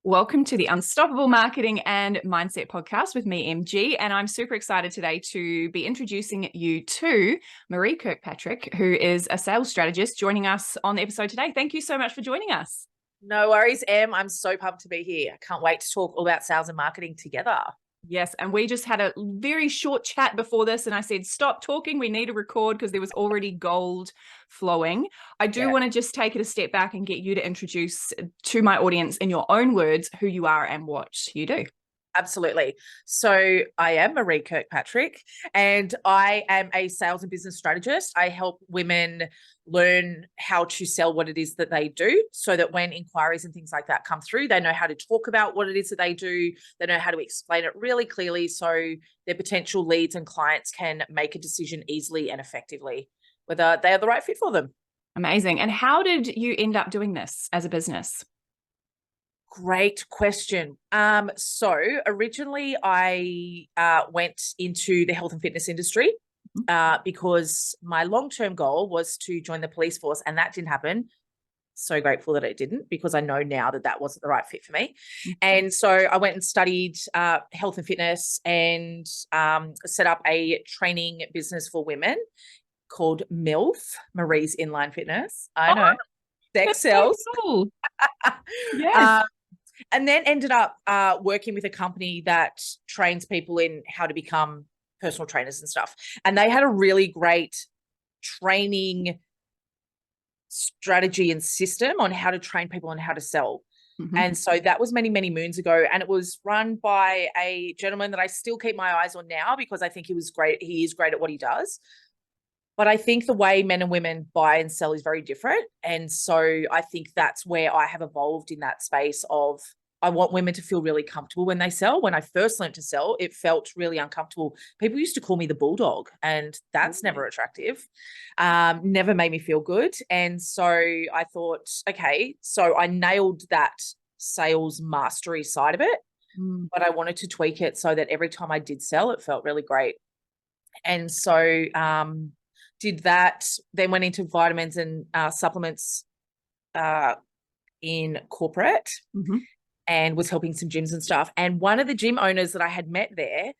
Welcome to the Unstoppable Marketing and Mindset Podcast with me, MG, and I'm super excited today to be introducing you to Maree Kirkpatrick, who is a sales strategist joining us on the episode today. Thank you so much for joining us. No worries, Em. I'm so pumped to be here. I can't wait to talk all about sales and marketing together. Yes, and we just had a very short chat before this, and I said, stop talking, we need to record, because there was already gold flowing. I do want to just take it a step back and get you to introduce to my audience in your own words who you are and what you do. Absolutely. So I am Maree Kirkpatrick, and I am a sales and business strategist. I help women learn how to sell what it is that they do, so that when inquiries and things like that come through, they know how to talk about what it is that they do. They know how to explain it really clearly, so their potential leads and clients can make a decision easily and effectively, whether they are the right fit for them. Amazing. And how did you end up doing this as a business? Great question. So originally I went into the health and fitness industry because my long-term goal was to join the police force, and that didn't happen. So grateful that it didn't, because I know now that that wasn't the right fit for me. And so I went and studied health and fitness and set up a training business for women called MILF, Maree's Inline Fitness. I know. Sex sells. So cool. Yes. And then ended up working with a company that trains people in how to become personal trainers and stuff. And they had a really great training strategy and system on how to train people and how to sell. And so that was many, many moons ago. And it was run by a gentleman that I still keep my eyes on now, because I think he was great. He is great at what he does. But I think the way men and women buy and sell is very different. And so I think that's where I have evolved in that space of, I want women to feel really comfortable when they sell. When I first learned to sell, it felt really uncomfortable. People used to call me the bulldog, and that's never attractive. Never made me feel good. And so I thought, okay, so I nailed that sales mastery side of it, but I wanted to tweak it so that every time I did sell, it felt really great. And so did that, then went into vitamins and supplements in corporate and was helping some gyms and stuff. And one of the gym owners that I had met there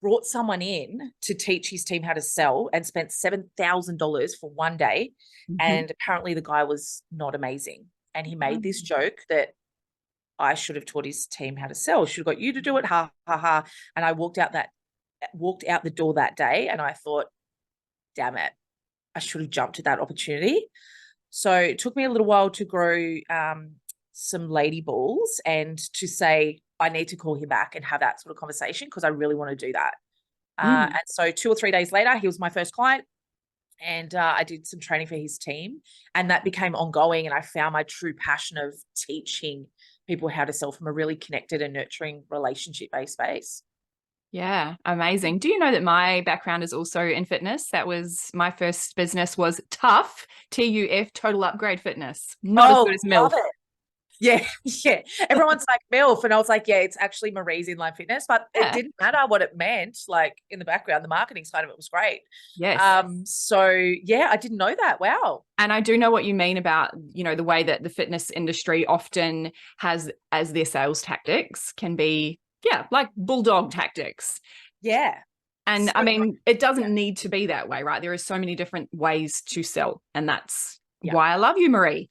brought someone in to teach his team how to sell and spent $7,000 for one day. And apparently the guy was not amazing. And he made this joke that I should have taught his team how to sell. Should have got you to do it. Ha, ha, ha. And I walked out the door that day, and I thought, damn it, I should have jumped at that opportunity. So it took me a little while to grow some lady balls and to say, I need to call him back and have that sort of conversation, because I really want to do that. And so 2 or 3 days later, he was my first client, and I did some training for his team, and that became ongoing. And I found my true passion of teaching people how to sell from a really connected and nurturing relationship-based space. Yeah, amazing. Do you know that my background is also in fitness? That was my first business was TUF, TUF, Total Upgrade Fitness. Not as good as MILF. Yeah. Everyone's like MILF, and I was like, yeah, it's actually Maree's Inline Fitness, but it didn't matter what it meant. Like in the background, the marketing side of it was great. Yes. So yeah, I didn't know that. Wow. And I do know what you mean about, the way that the fitness industry often has as their sales tactics can be, like bulldog tactics. Yeah. And So, I mean, it doesn't need to be that way, right? There are so many different ways to sell. And that's why I love you, Maree.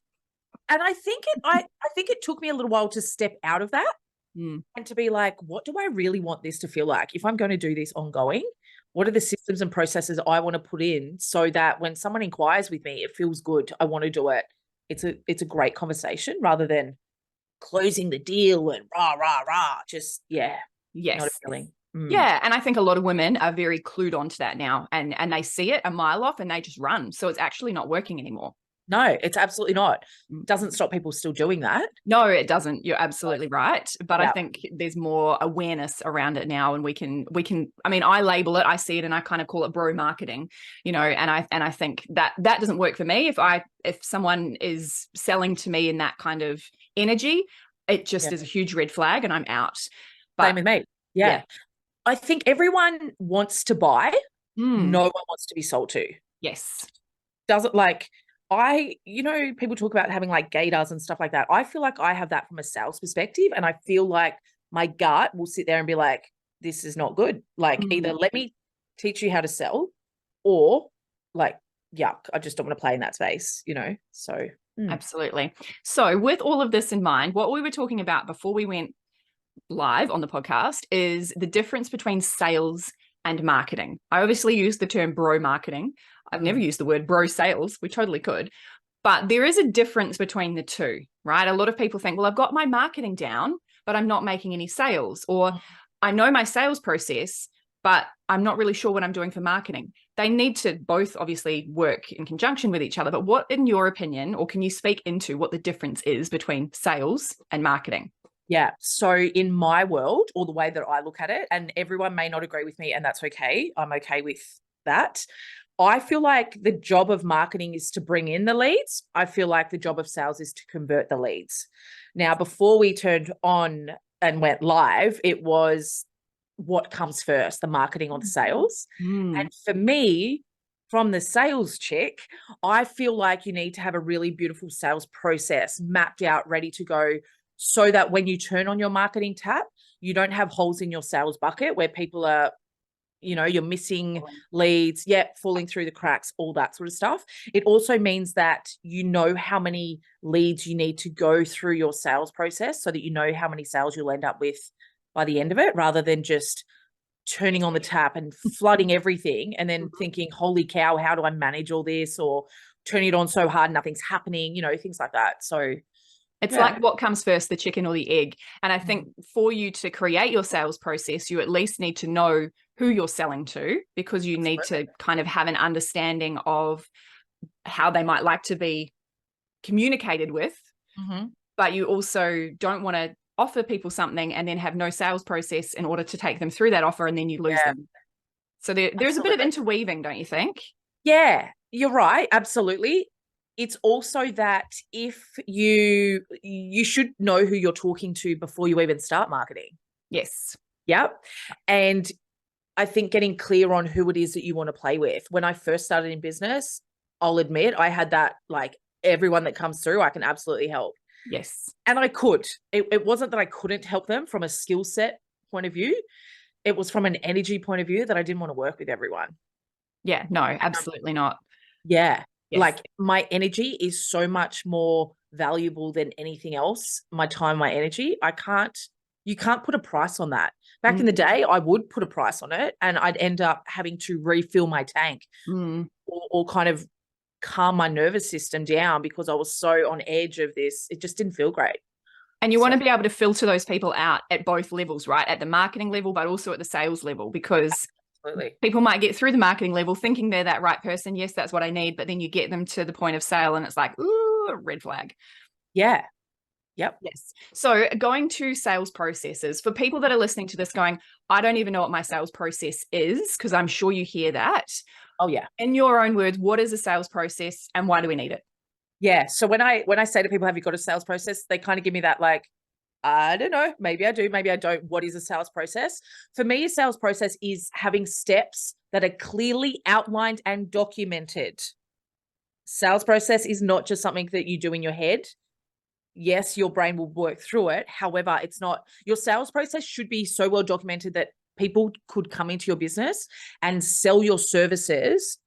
And I think it took me a little while to step out of that and to be like, what do I really want this to feel like? If I'm going to do this ongoing, what are the systems and processes I want to put in so that when someone inquires with me, it feels good. I want to do it. It's a great conversation, rather than closing the deal and rah, rah, rah. Just, yes. Not a feeling. Yeah. And I think a lot of women are very clued onto that now, and they see it a mile off and they just run. So it's actually not working anymore. No, it's absolutely not. It doesn't stop people still doing that. No, it doesn't. You're absolutely right. But I think there's more awareness around it now, and we can, I mean, I label it, I see it, and I kind of call it bro marketing, and I think that doesn't work for me. If someone is selling to me in that kind of energy, it just is a huge red flag, and I'm out. Same with me. Yeah. I think everyone wants to buy. Mm. No one wants to be sold to. Yes. Doesn't people talk about having like gaydars and stuff like that. I feel like I have that from a sales perspective, and I feel like my gut will sit there and be like, this is not good. Like either let me teach you how to sell, or like, yuck, I just don't want to play in that space, So Absolutely. So with all of this in mind, what we were talking about before we went live on the podcast is the difference between sales and marketing. I obviously use the term bro marketing. I've never used the word bro sales. We totally could. But there is a difference between the two, right? A lot of people think, well, I've got my marketing down, but I'm not making any sales. Or I know my sales process, but I'm not really sure what I'm doing for marketing. They need to both obviously work in conjunction with each other. But what, in your opinion, or can you speak into what the difference is between sales and marketing? Yeah. So in my world, or the way that I look at it, and everyone may not agree with me, and that's okay. I'm okay with that. I feel like the job of marketing is to bring in the leads. I feel like the job of sales is to convert the leads. Now, before we turned on and went live, it was what comes first, the marketing or the sales. And for me, from the sales chick, I feel like you need to have a really beautiful sales process mapped out, ready to go, so that when you turn on your marketing tap, you don't have holes in your sales bucket where people are, you're missing leads, falling through the cracks, all that sort of stuff. It also means that you know how many leads you need to go through your sales process, so that you know how many sales you'll end up with by the end of it, rather than just turning on the tap and flooding everything and then thinking, holy cow, how do I manage all this? Or turning it on so hard, nothing's happening, things like that. So it's like what comes first, the chicken or the egg. And I think for you to create your sales process, you at least need to know who you're selling to, because you need to kind of have an understanding of how they might like to be communicated with. But you also don't want to offer people something and then have no sales process in order to take them through that offer, and then you lose them. So there's a bit of interweaving, don't you think? Yeah, you're right. Absolutely. It's also that if you should know who you're talking to before you even start marketing. Yes. Yep. And I think getting clear on who it is that you want to play with. When I first started in business, I'll admit I had that, like, everyone that comes through, I can absolutely help. Yes. And I could. It wasn't that I couldn't help them from a skill set point of view. It was from an energy point of view that I didn't want to work with everyone. Yeah, no, absolutely not. Yeah. Yes. Like, my energy is so much more valuable than anything else. My time, my energy. You can't put a price on that. Back in the day, I would put a price on it, and I'd end up having to refill my tank or kind of calm my nervous system down, because I was so on edge of this. It just didn't feel great. And you want to be able to filter those people out at both levels, right? At the marketing level, but also at the sales level, because people might get through the marketing level thinking they're that right person. Yes, that's what I need. But then you get them to the point of sale and it's like, ooh, red flag. Yeah. Yep. Yes. So going to sales processes, for people that are listening to this going, I don't even know what my sales process is, because I'm sure you hear that. Oh, yeah. In your own words, what is a sales process and why do we need it? Yeah. So when I say to people, have you got a sales process? They kind of give me that, like, I don't know, maybe I do, maybe I don't. What is a sales process? For me, a sales process is having steps that are clearly outlined and documented. Sales process is not just something that you do in your head. Yes, your brain will work through it. However, it's not. Your sales process should be so well documented that people could come into your business and sell your services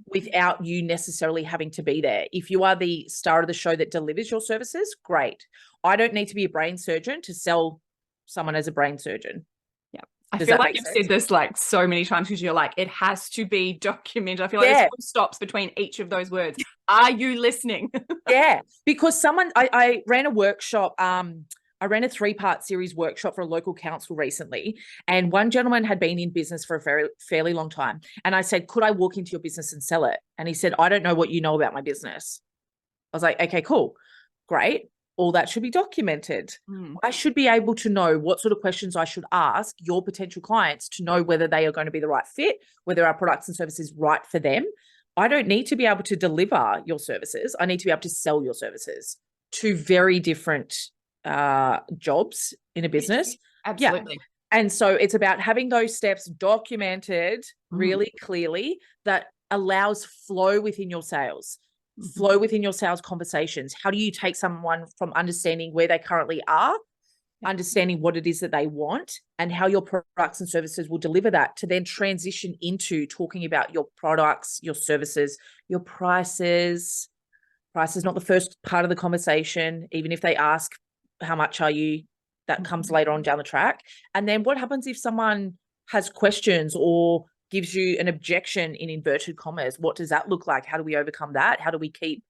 without you necessarily having to be there. If you are the star of the show that delivers your services, great. I don't need to be a brain surgeon to sell someone as a brain surgeon. Yeah. I feel like you've said this like so many times, because you're like, it has to be documented. I feel like there's full stops between each of those words. Are you listening? Yeah, because I ran a workshop. I ran a 3-part series workshop for a local council recently, and one gentleman had been in business for a fairly long time. And I said, could I walk into your business and sell it? And he said, I don't know what you know about my business. I was like, okay, cool. Great. All that should be documented. I should be able to know what sort of questions I should ask your potential clients to know whether they are going to be the right fit, whether our products and services right for them. I don't need to be able to deliver your services. I need to be able to sell your services. Two very different jobs in a business. Absolutely. And so it's about having those steps documented really clearly that allows flow within your sales, flow within your sales conversations. How do you take someone from understanding where they currently are, understanding what it is that they want, and how your products and services will deliver that, to then transition into talking about your products, your services, your prices. Price is not the first part of the conversation. Even if they ask, how much are you? That comes later on down the track. And then what happens if someone has questions or gives you an objection in inverted commas? What does that look like? How do we overcome that? How do we keep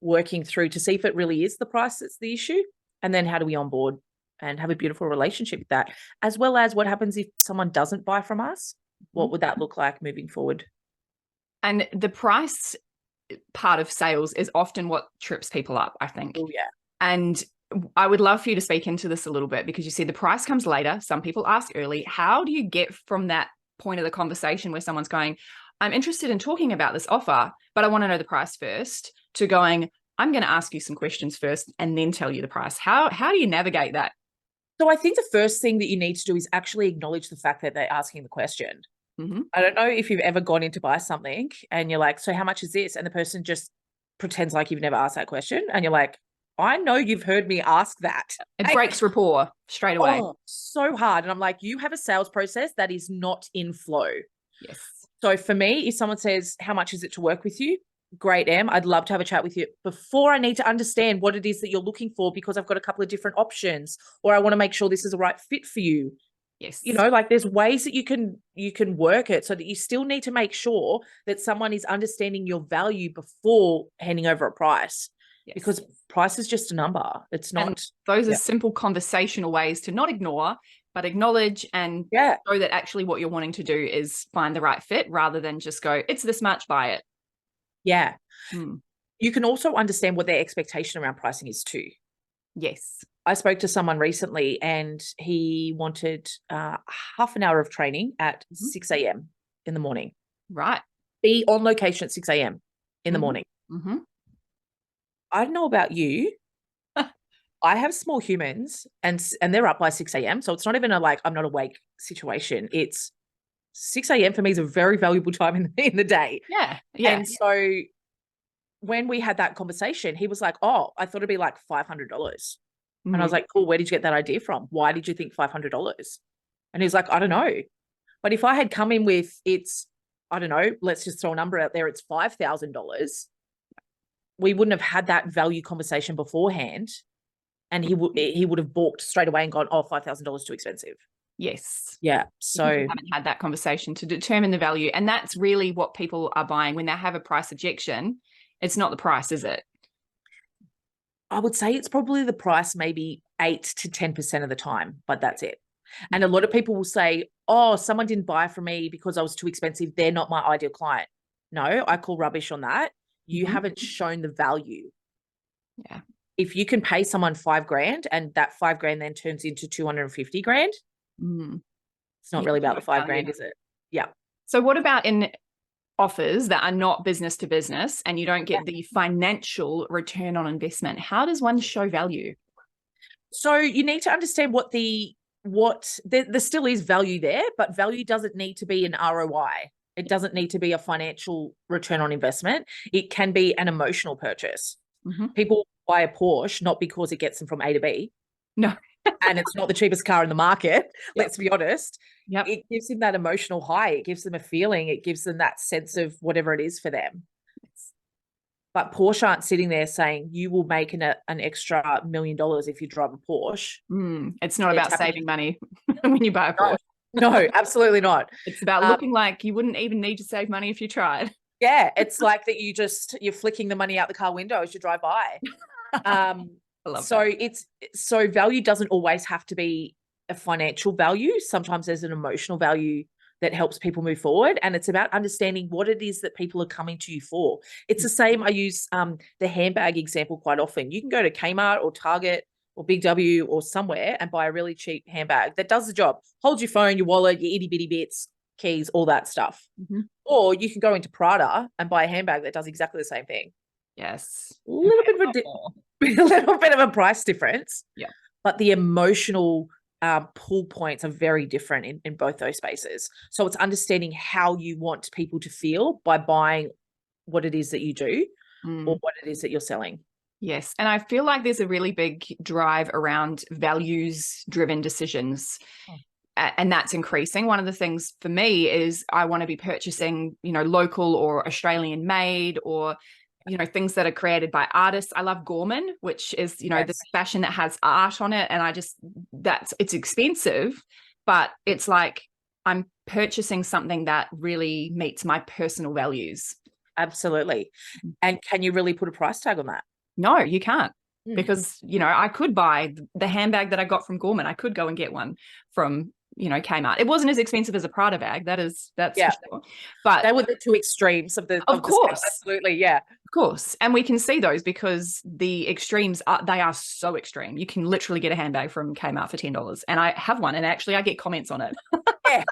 working through to see if it really is the price that's the issue? And then how do we onboard and have a beautiful relationship with that? As well as what happens if someone doesn't buy from us? What would that look like moving forward? And the price part of sales is often what trips people up, I think. Oh, yeah. And I would love for you to speak into this a little bit, because you see the price comes later. Some people ask early. How do you get from that point of the conversation where someone's going, I'm interested in talking about this offer, but I want to know the price first, to going, I'm going to ask you some questions first and then tell you the price? How do you navigate that? So I think the first thing that you need to do is actually acknowledge the fact that they're asking the question. I don't know if you've ever gone in to buy something and you're like, so how much is this? And the person just pretends like you've never asked that question. And you're like, I know you've heard me ask that. It breaks rapport straight away. Oh, so hard. And I'm like, you have a sales process that is not in flow. Yes. So for me, if someone says, how much is it to work with you? Great, Em. I'd love to have a chat with you. Before, I need to understand what it is that you're looking for, because I've got a couple of different options, or I want to make sure this is the right fit for you. Yes. You know, like there's ways that you can work it, so that you still need to make sure that someone is understanding your value before handing over a price. Yes. Because price is just a number. It's not. And those are simple conversational ways to not ignore, but acknowledge and show that actually what you're wanting to do is find the right fit, rather than just go, it's this much, buy it. Yeah. You can also understand what their expectation around pricing is too. Yes. I spoke to someone recently and he wanted half an hour of training at 6 a.m. in the morning. Right. Be on location at 6 a.m. in the morning. I don't know about you. I have small humans and they're up by 6 a.m. So it's not even a like, I'm not awake situation. It's 6 a.m. for me is a very valuable time in the day. Yeah. Yeah. And so when we had that conversation, he was like, oh, I thought it'd be like $500. And I was like, cool, where did you get that idea from? Why did you think $500? And he was like, I don't know. But if I had come in with I don't know, let's just throw a number out there, it's $5,000, we wouldn't have had that value conversation beforehand. And he would have balked straight away and gone, oh, $5,000 too expensive. Yes. Yeah. So you haven't had that conversation to determine the value. And that's really what people are buying when they have a price objection. It's not the price, is it? I would say it's probably the price maybe 8 to 10% of the time, but that's it. And a lot of people will say, oh, someone didn't buy from me because I was too expensive. They're not my ideal client. No, I call rubbish on that. You haven't shown the value. Yeah. If you can pay someone $5,000 and that $5,000 then turns into $250,000, it's not really about the $5,000, is it? Yeah. So what about in offers that are not business to business and you don't get the financial return on investment? How does one show value? So you need to understand there still is value there, but value doesn't need to be an ROI. It doesn't need to be a financial return on investment. It can be an emotional purchase. People buy a Porsche not because it gets them from A to B. No. And it's not the cheapest car in the market. Let's be honest. It gives them that emotional high. It gives them a feeling. It gives them that sense of whatever it is for them. But Porsche aren't sitting there saying you will make an extra $1 million if you drive a Porsche. It's not about saving money when you buy a Porsche. No, absolutely not. It's about looking like you wouldn't even need to save money if you tried. Yeah, it's like that you're flicking the money out the car window as you drive by. So value doesn't always have to be a financial value. Sometimes there's an emotional value that helps people move forward. And it's about understanding what it is that people are coming to you for. It's the same. I use the handbag example quite often. You can go to Kmart or Target or Big W or somewhere and buy a really cheap handbag that does the job. Hold your phone, your wallet, your itty bitty bits, keys, all that stuff. Or you can go into Prada and buy a handbag that does exactly the same thing. Yes. A little bit of a price difference. Yeah. But the emotional pull points are very different in both those spaces. So it's understanding how you want people to feel by buying what it is that you do or what it is that you're selling. Yes. And I feel like there's a really big drive around values-driven decisions. And that's increasing. One of the things for me is I want to be purchasing, local or Australian made, or, things that are created by artists. I love Gorman, which is, this fashion that has art on it. And it's expensive, but it's like I'm purchasing something that really meets my personal values. Absolutely. And can you really put a price tag on that? No, you can't. Because, I could buy the handbag that I got from Gorman. I could go and get one from, Kmart. It wasn't as expensive as a Prada bag. That's for sure. But they were the two extremes of the course. Absolutely. Yeah. Of course. And we can see those because the extremes they are so extreme. You can literally get a handbag from Kmart for $10. And I have one, and actually I get comments on it. Yeah.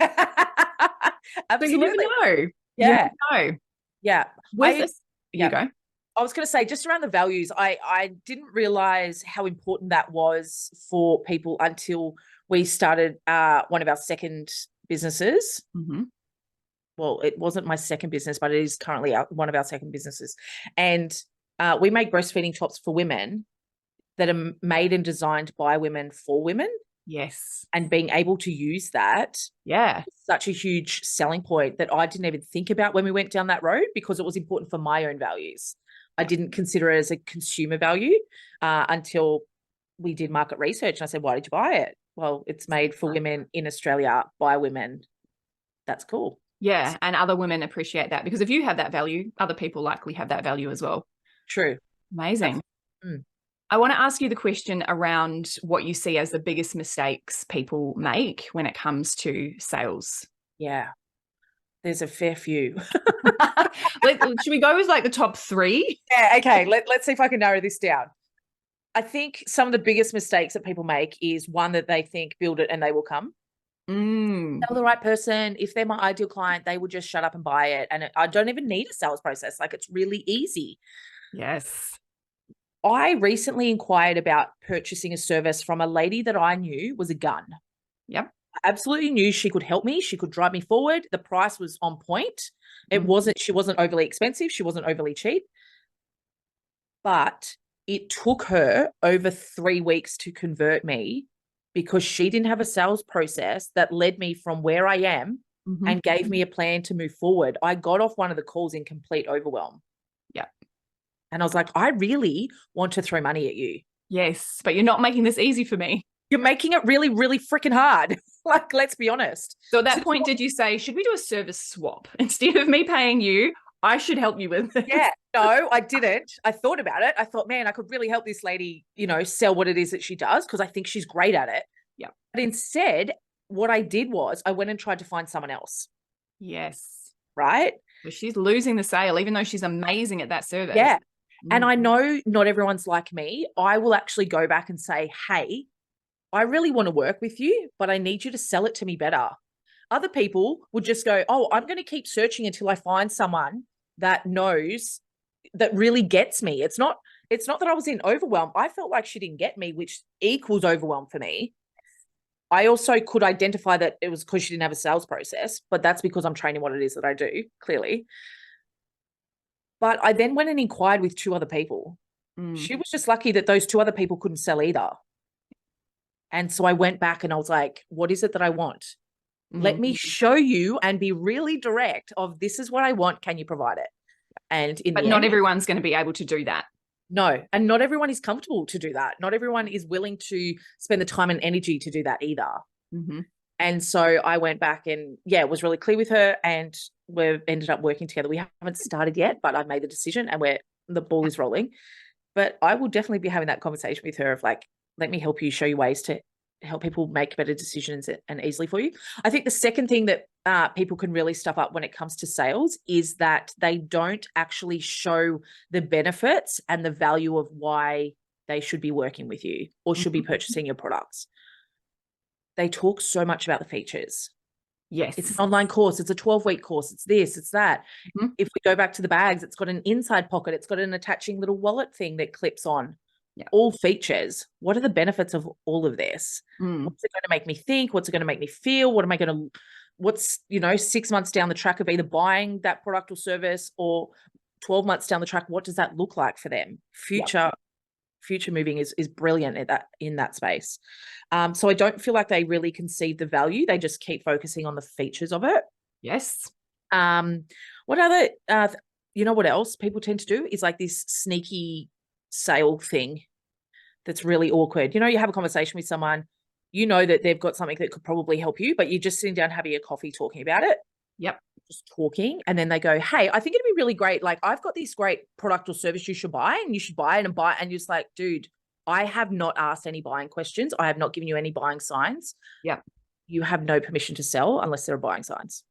Absolutely. So you never know. Yeah. You never know. Yeah. You go. I was going to say, just around the values, I didn't realize how important that was for people until we started one of our second businesses. Well, it wasn't my second business, but it is currently one of our second businesses. And we make breastfeeding tops for women that are made and designed by women for women. Yes. And being able to use that. Yeah. Such a huge selling point that I didn't even think about when we went down that road, because it was important for my own values. I didn't consider it as a consumer value until we did market research. And I said, why did you buy it? Well, it's made for women in Australia by women. That's cool. Yeah. And other women appreciate that, because if you have that value, other people likely have that value as well. True. Amazing. I want to ask you the question around what you see as the biggest mistakes people make when it comes to sales. Yeah. There's a fair few. Should we go with like the top 3? Yeah, okay. Let's see if I can narrow this down. I think some of the biggest mistakes that people make is one, that they think build it and they will come. Tell the right person. If they're my ideal client, they will just shut up and buy it. And I don't even need a sales process. Like, it's really easy. Yes. I recently inquired about purchasing a service from a lady that I knew was a gun. Yep. I absolutely knew she could help me. She could drive me forward. The price was on point. She wasn't overly expensive. She wasn't overly cheap. But it took her over 3 weeks to convert me, because she didn't have a sales process that led me from where I am and gave me a plan to move forward. I got off one of the calls in complete overwhelm. Yeah. And I was like, I really want to throw money at you. Yes, but you're not making this easy for me. You're making it really, really freaking hard. Like, let's be honest. So at that point, did you say, should we do a service swap? Instead of me paying you, I should help you with this. Yeah, no, I didn't. I thought about it. I thought, man, I could really help this lady, sell what it is that she does, because I think she's great at it. Yeah. But instead, what I did was I went and tried to find someone else. Yes. Right? So she's losing the sale, even though she's amazing at that service. Yeah. And I know not everyone's like me. I will actually go back and say, hey, I really want to work with you, but I need you to sell it to me better. Other people would just go, oh, I'm going to keep searching until I find someone that knows, that really gets me. It's not that I was in overwhelm. I felt like she didn't get me, which equals overwhelm for me. I also could identify that it was because she didn't have a sales process, but that's because I'm training what it is that I do, clearly. But I then went and inquired with 2 other people. She was just lucky that those 2 other people couldn't sell either. And so I went back and I was like, what is it that I want? Let me show you and be really direct of, this is what I want. Can you provide it? And but not everyone's going to be able to do that. No. And not everyone is comfortable to do that. Not everyone is willing to spend the time and energy to do that either. And so I went back and was really clear with her, and we've ended up working together. We haven't started yet, but I've made the decision and the ball is rolling. But I will definitely be having that conversation with her of like, let me help you, show you ways to help people make better decisions and easily for you. I think the second thing that people can really stuff up when it comes to sales is that they don't actually show the benefits and the value of why they should be working with you or should be purchasing your products. They talk so much about the features. Yes. It's an online course. It's a 12-week course. It's this, it's that. If we go back to the bags, it's got an inside pocket. It's got an attaching little wallet thing that clips on. all features. What are the benefits of all of this? Mm. What's it going to make me think? What's it going to make me feel? What am I going to, what's, 6 months down the track of either buying that product or service, or 12 months down the track, what does that look like for them? Future moving is brilliant in that space. So I don't feel like they really conceive the value. They just keep focusing on the features of it. Yes. What other, what else people tend to do is like this sneaky sale thing that's really awkward. You have a conversation with someone, that they've got something that could probably help you, but you're just sitting down having a coffee talking about it. Yep. Just talking. And then they go, hey, I think it'd be really great. Like, I've got this great product or service you should buy, and you should buy it and buy it. And you're just like, dude, I have not asked any buying questions. I have not given you any buying signs. Yep. You have no permission to sell unless there are buying signs.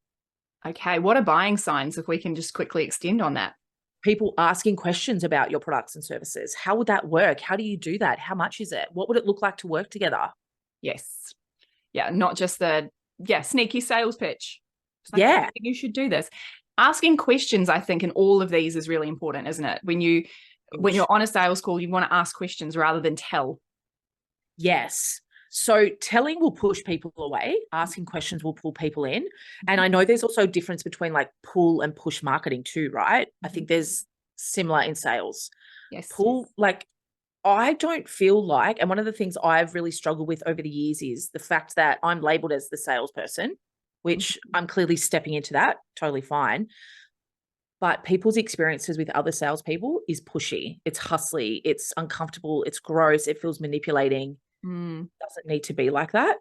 Okay. What are buying signs, if we can just quickly extend on that? People asking questions about your products and services. How would that work? How do you do that? How much is it? What would it look like to work together? Yes. Yeah. Not just the sneaky sales pitch. Like, yeah. I think you should do this. Asking questions, I think, in all of these is really important, isn't it? When you're on a sales call, you want to ask questions rather than tell. Yes. So telling will push people away. Asking questions will pull people in. And I know there's also a difference between like pull and push marketing too, right? I think there's similar in sales. Yes. Pull, like, I don't feel like, and one of the things I've really struggled with over the years is the fact that I'm labeled as the salesperson, which I'm clearly stepping into that, totally fine. But people's experiences with other salespeople is pushy. It's hustly. It's uncomfortable. It's gross. It feels manipulating. Doesn't need to be like that.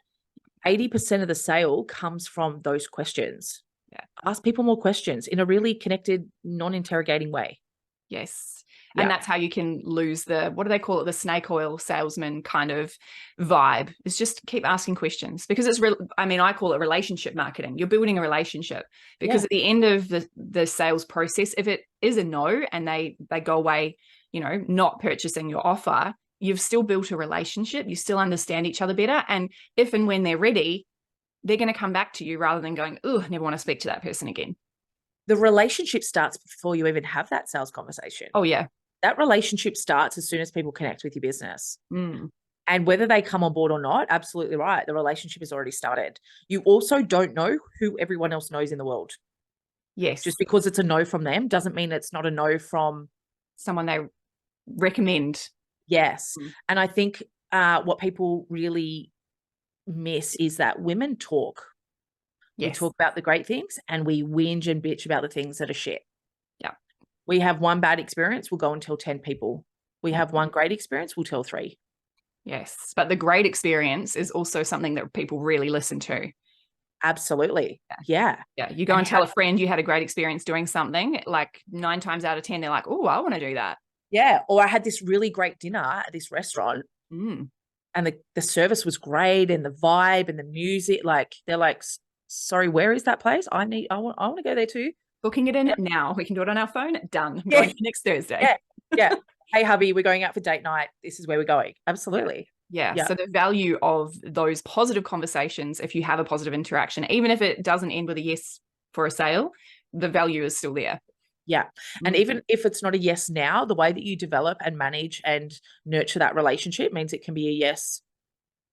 80% of the sale comes from those questions. Yeah. Ask people more questions in a really connected, non-interrogating way. Yes. And that's how you can lose the, what do they call it? The snake oil salesman kind of vibe. Is just keep asking questions, because it's real. I mean, I call it relationship marketing. You're building a relationship, because at the end of the sales process, if it is a no and they go away, not purchasing your offer, you've still built a relationship. You still understand each other better. And if and when they're ready, they're going to come back to you rather than going, oh, I never want to speak to that person again. The relationship starts before you even have that sales conversation. Oh, yeah. That relationship starts as soon as people connect with your business. And whether they come on board or not, absolutely right. The relationship has already started. You also don't know who everyone else knows in the world. Yes. Just because it's a no from them doesn't mean it's not a no from someone they recommend. Yes. And I think what people really miss is that women talk. Yes. We talk about the great things and we whinge and bitch about the things that are shit. Yeah. We have one bad experience, we'll go and tell 10 people. We have one great experience, we'll tell 3. Yes. But the great experience is also something that people really listen to. Absolutely. Yeah. Yeah. You go and tell a friend you had a great experience doing something, like 9 times out of 10, they're like, oh, I want to do that. Yeah. Or I had this really great dinner at this restaurant and the service was great and the vibe and the music, like they're like, sorry, where is that place? I want to go there too. Booking it in now. We can do it on our phone. Done. I'm going next Thursday. Yeah. Hey, hubby, we're going out for date night. This is where we're going. Absolutely. Yeah. So the value of those positive conversations, if you have a positive interaction, even if it doesn't end with a yes for a sale, the value is still there. Yeah. And even if it's not a yes now, the way that you develop and manage and nurture that relationship means it can be a yes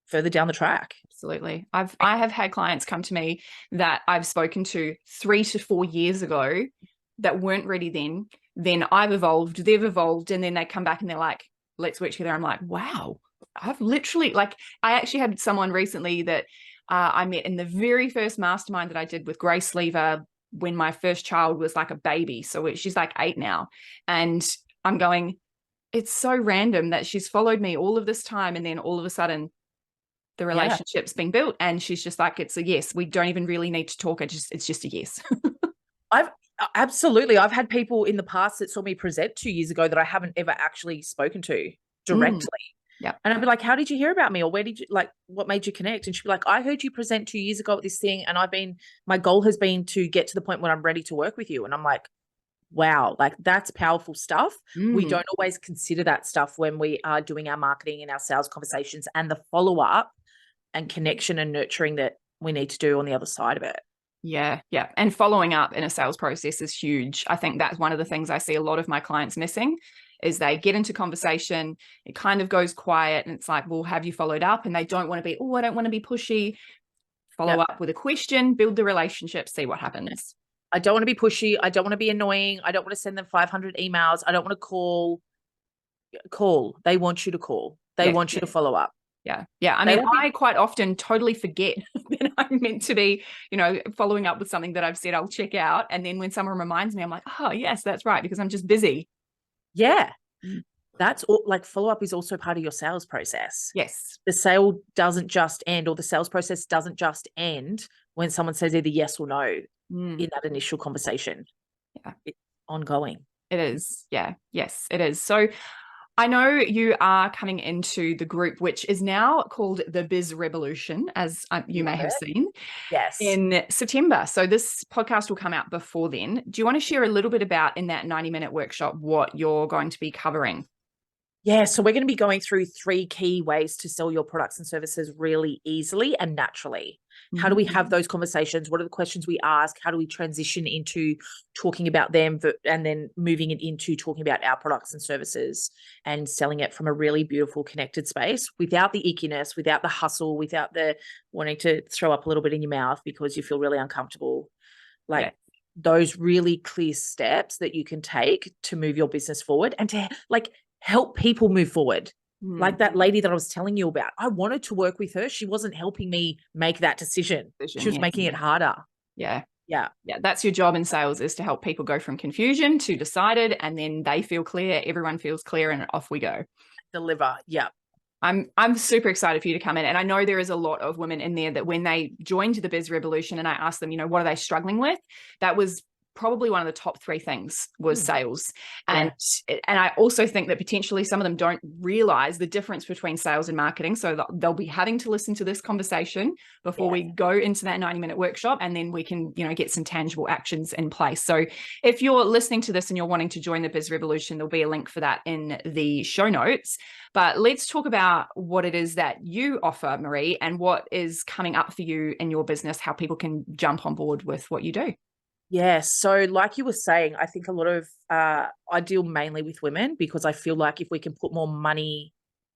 further down the track. Absolutely. I have had clients come to me that I've spoken to 3 to 4 years ago that weren't ready then. Then I've evolved, they've evolved, and then they come back and they're like, let's work together. I'm like, wow, I've literally, like, I actually had someone recently that I met in the very first mastermind that I did with Grace Lever when my first child was like a baby. So she's like 8 now. And I'm going, it's so random that she's followed me all of this time. And then all of a sudden the relationship's being built and she's just like, it's a yes. We don't even really need to talk. It's just a yes. Absolutely. I've had people in the past that saw me present 2 years ago that I haven't ever actually spoken to directly. Yeah. And I'd be like, how did you hear about me? Or where did you, like, what made you connect? And she'd be like, I heard you present 2 years ago at this thing. And my goal has been to get to the point when I'm ready to work with you. And I'm like, wow, like that's powerful stuff. We don't always consider that stuff when we are doing our marketing and our sales conversations and the follow-up and connection and nurturing that we need to do on the other side of it. Yeah. Yeah. And following up in a sales process is huge. I think that's one of the things I see a lot of my clients missing is they get into conversation, it kind of goes quiet, and it's like, well, have you followed up? And they don't want to be, oh, I don't want to be pushy. Follow up with a question, build the relationship, see what happens. I don't want to be pushy. I don't want to be annoying. I don't want to send them 500 emails. I don't want to call. They want you to call. They want you to follow up. Yeah. I mean, I quite often totally forget that I'm meant to be, following up with something that I've said I'll check out. And then when someone reminds me, I'm like, oh, yes, that's right, because I'm just busy. Yeah. That's all, like, follow up is also part of your sales process. Yes. The sale doesn't just end, or the sales process doesn't just end when someone says either yes or no in that initial conversation. Yeah. It's ongoing. It is. Yeah. Yes, it is. So I know you are coming into the group, which is now called the Biz Revolution, as you may have seen. Yes. In September. So this podcast will come out before then. Do you want to share a little bit about, in that 90-minute workshop, what you're going to be covering? Yeah, so we're going to be going through 3 key ways to sell your products and services really easily and naturally. How do we have those conversations? What are the questions we ask? How do we transition into talking about them and then moving it into talking about our products and services and selling it from a really beautiful, connected space without the ickiness, without the hustle, without the wanting to throw up a little bit in your mouth because you feel really uncomfortable. Those really clear steps that you can take to move your business forward and to help people move forward. Like that lady that I was telling you about. I wanted to work with her. She wasn't helping me make that decision. She was making it harder. Yeah. Yeah. That's your job in sales, is to help people go from confusion to decided, and then they feel clear, everyone feels clear, and off we go. Deliver. Yeah. I'm super excited for you to come in. And I know there is a lot of women in there that when they joined the Biz Revolution and I asked them, what are they struggling with? That was probably one of the top 3 things was sales. And I also think that potentially some of them don't realize the difference between sales and marketing. So they'll be having to listen to this conversation before we go into that 90-minute workshop, and then we can, get some tangible actions in place. So if you're listening to this and you're wanting to join the Biz Revolution, there'll be a link for that in the show notes. But let's talk about what it is that you offer, Maree, and what is coming up for you in your business, how people can jump on board with what you do. Yeah. So like you were saying, I think a lot of, I deal mainly with women because I feel like if we can put more money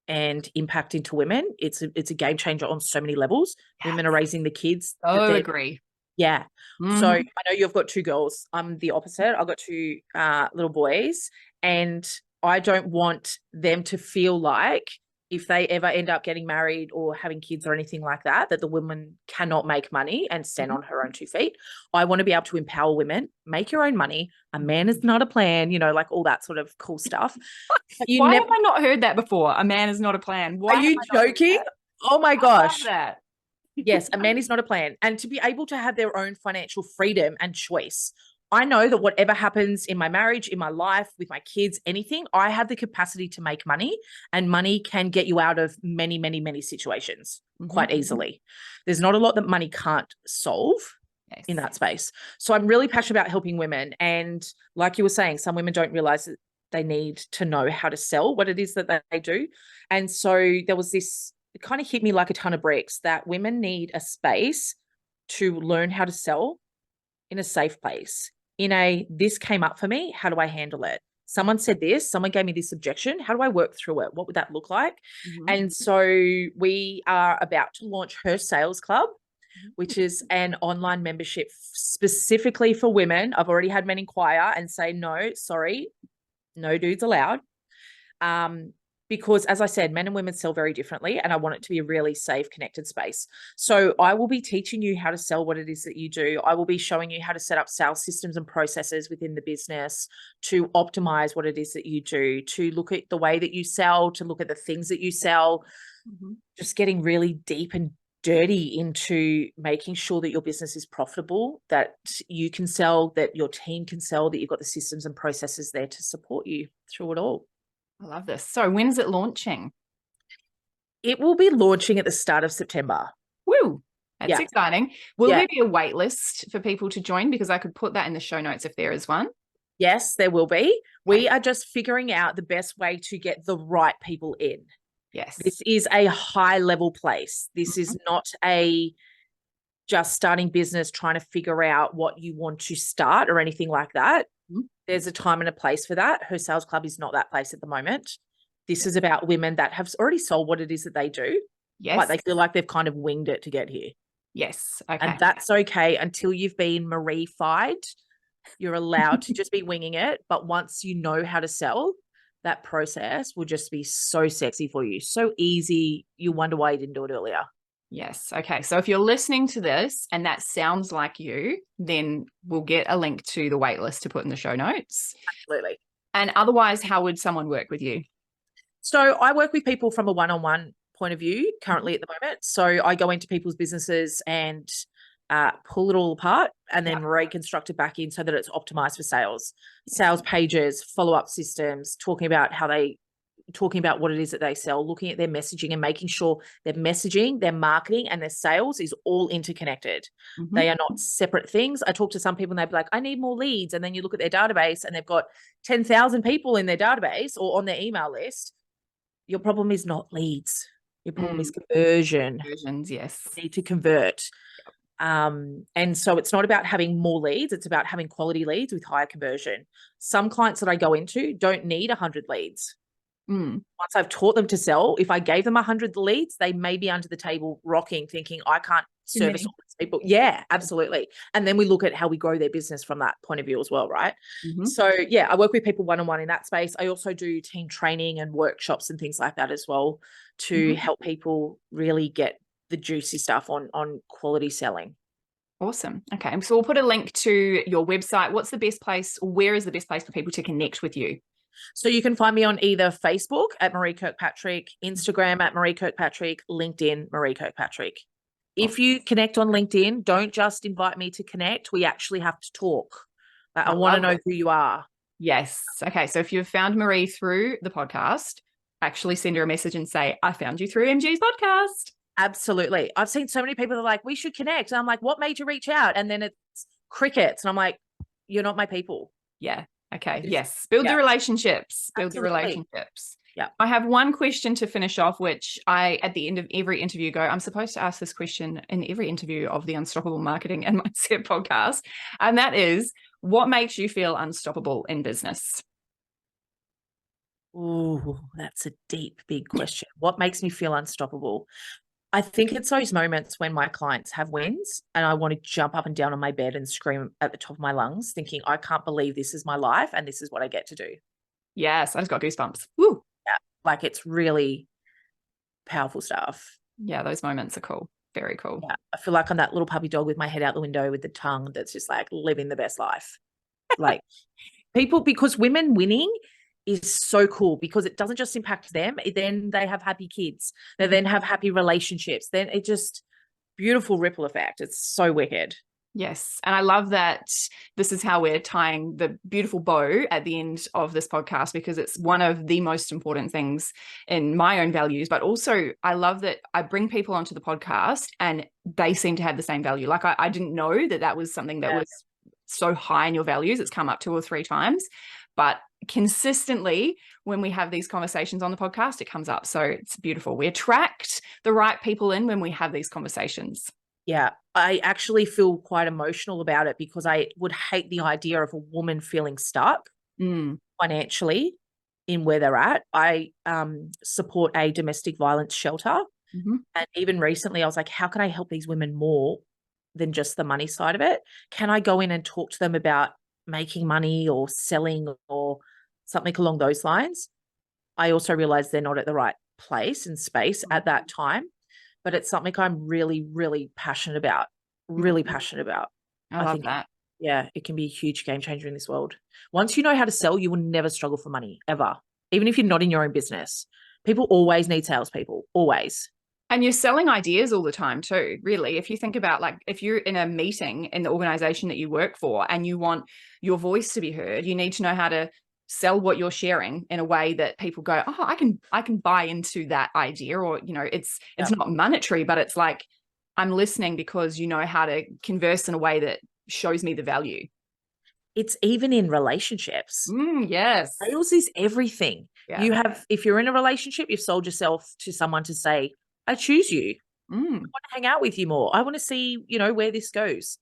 and impact into women, it's a game changer on so many levels. Yeah. Women are raising the kids. Oh, agree. Yeah. So I know you've got 2 girls. I'm the opposite. I've got 2 little boys, and I don't want them to feel like if they ever end up getting married or having kids or anything like that, that the woman cannot make money and stand on her own 2 feet. I want to be able to empower women, make your own money. A man is not a plan, all that sort of cool stuff. Why have I not heard that before? A man is not a plan. Why are you joking? Oh my gosh. I love that. Yes, a man is not a plan. And to be able to have their own financial freedom and choice. I know that whatever happens in my marriage, in my life, with my kids, anything, I have the capacity to make money, and money can get you out of many, many, many situations quite easily. There's not a lot that money can't solve in that space. So I'm really passionate about helping women. And like you were saying, some women don't realize that they need to know how to sell what it is that they do. And so there was this, it kind of hit me like a ton of bricks, that women need a space to learn how to sell in a safe place. This came up for me, how do I handle it? Someone said this, someone gave me this objection. How do I work through it? What would that look like? And so we are about to launch Her Sales Club, which is an online membership specifically for women. I've already had men inquire and say, no, sorry, no dudes allowed. Because as I said, men and women sell very differently, and I want it to be a really safe, connected space. So I will be teaching you how to sell what it is that you do. I will be showing you how to set up sales systems and processes within the business to optimize what it is that you do, to look at the way that you sell, to look at the things that you sell, just getting really deep and dirty into making sure that your business is profitable, that you can sell, that your team can sell, that you've got the systems and processes there to support you through it all. I love this. So when is it launching? It will be launching at the start of September. Woo! That's exciting. Will there be a wait list for people to join? Because I could put that in the show notes if there is one. Yes, there will be. We are just figuring out the best way to get the right people in. Yes. This is a high level place. This is not a just starting business, trying to figure out what you want to start or anything like that. There's a time and a place for that. Her sales club is not that place at the moment. This is about women that have already sold what it is that they do. Yes. But they feel like they've kind of winged it to get here. Yes. Okay. And that's okay until you've been Maree-fied. You're allowed to just be winging it. But once you know how to sell, that process will just be so sexy for you. So easy. You wonder why you didn't do it earlier. Yes. Okay. So if you're listening to this and that sounds like you, then we'll get a link to the waitlist to put in the show notes. Absolutely. And otherwise, how would someone work with you? So I work with people from a one-on-one point of view currently at the moment. So I go into people's businesses and pull it all apart and then reconstruct it back in so that it's optimized for sales pages, follow-up systems, talking about what it is that they sell, looking at their messaging and making sure their messaging, their marketing and their sales is all interconnected. They are not separate things. I talk to some people and they'd be like, I need more leads. And then you look at their database and they've got 10,000 people in their database or on their email list. Your problem is not leads. Your problem is conversion. Conversions, yes. You need to convert. And so it's not about having more leads. It's about having quality leads with higher conversion. Some clients that I go into don't need 100 leads. Once I've taught them to sell, if I gave them 100 leads, they may be under the table rocking, thinking, I can't service all these people. Yeah, absolutely. And then we look at how we grow their business from that point of view as well, right? So yeah, I work with people one-on-one in that space. I also do team training and workshops and things like that as well to help people really get the juicy stuff on quality selling. Awesome. Okay. So we'll put a link to your website. What's the best place? Where is the best place for people to connect with you? So you can find me on either Facebook at Maree Kirkpatrick, Instagram at Maree Kirkpatrick, LinkedIn, Maree Kirkpatrick. If you connect on LinkedIn, don't just invite me to connect. We actually have to talk. I want to know who you are. Yes. Okay. So if you've found Maree through the podcast, actually send her a message and say, I found you through MG's podcast. Absolutely. I've seen so many people that are like, we should connect. And I'm like, what made you reach out? And then it's crickets. And I'm like, you're not my people. Yeah. Okay. Yes. Build the relationships. Build the relationships. Yeah. I have one question to finish off, which I, at the end of every interview, go, I'm supposed to ask this question in every interview of the Unstoppable Marketing and Mindset podcast. And that is, what makes you feel unstoppable in business? Oh, that's a deep, big question. What makes me feel unstoppable? I think it's those moments when my clients have wins and I want to jump up and down on my bed and scream at the top of my lungs, thinking, I can't believe this is my life and this is what I get to do. Yes, I just got goosebumps. Woo. Yeah, like it's really powerful stuff. Yeah, those moments are cool. Very cool. Yeah, I feel like I'm that little puppy dog with my head out the window with the tongue that's just like living the best life. Like people, because women winning is so cool because it doesn't just impact them. Then they have happy kids. They then have happy relationships. Then it just beautiful ripple effect. It's so wicked. Yes. And I love that this is how we're tying the beautiful bow at the end of this podcast, because it's one of the most important things in my own values. But also I love that I bring people onto the podcast and they seem to have the same value. Like I didn't know that was something that was so high in your values. It's come up 2 or 3 times, but consistently when we have these conversations on the podcast, it comes up. So it's beautiful. We attract the right people in when we have these conversations. Yeah, I actually feel quite emotional about it because I would hate the idea of a woman feeling stuck financially in where they're at. I support a domestic violence shelter. And even recently I was like, how can I help these women more than just the money side of it? Can I go in and talk to them about making money or selling or something along those lines? I also realized they're not at the right place and space at that time, but it's something I'm really, really passionate about, I love that. Yeah, it can be a huge game changer in this world. Once you know how to sell, you will never struggle for money, ever. Even if you're not in your own business. People always need salespeople, always. And you're selling ideas all the time too, really. If you think about, like, if you're in a meeting in the organization that you work for and you want your voice to be heard, you need to know how to sell what you're sharing in a way that people go, oh, I can buy into that idea. Or, you know, it's not monetary, but it's like, I'm listening because you know how to converse in a way that shows me the value. It's even in relationships. Yes. Sales is everything. Yeah. If you're in a relationship, you've sold yourself to someone to say, I choose you. I want to hang out with you more. I want to see, where this goes.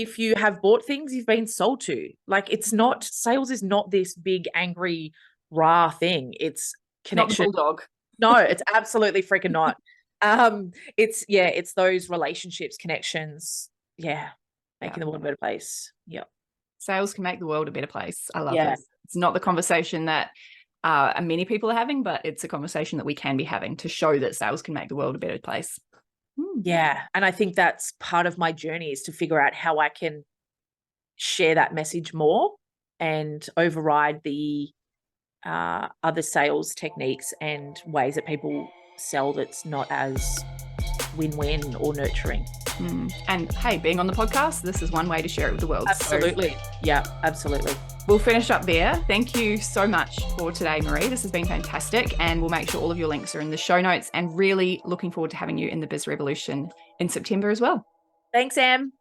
if you have bought things you've been sold to. Like, it's not, sales is not this big, angry, rah thing. It's connection. Not the bulldog. No, it's absolutely freaking not. It's those relationships, connections. Yeah. Making the world a better place. Yeah. Sales can make the world a better place. I love Yeah. this. It's not the conversation that many people are having, but it's a conversation that we can be having to show that sales can make the world a better place. Yeah. And I think that's part of my journey, is to figure out how I can share that message more and override the other sales techniques and ways that people sell that's not as win-win or nurturing. And hey, being on the podcast, this is one way to share it with the world. Absolutely. So yeah, absolutely. We'll finish up there. Thank you so much for today, Maree. This has been fantastic. And we'll make sure all of your links are in the show notes, and really looking forward to having you in the Biz Revolution in September as well. Thanks, Em.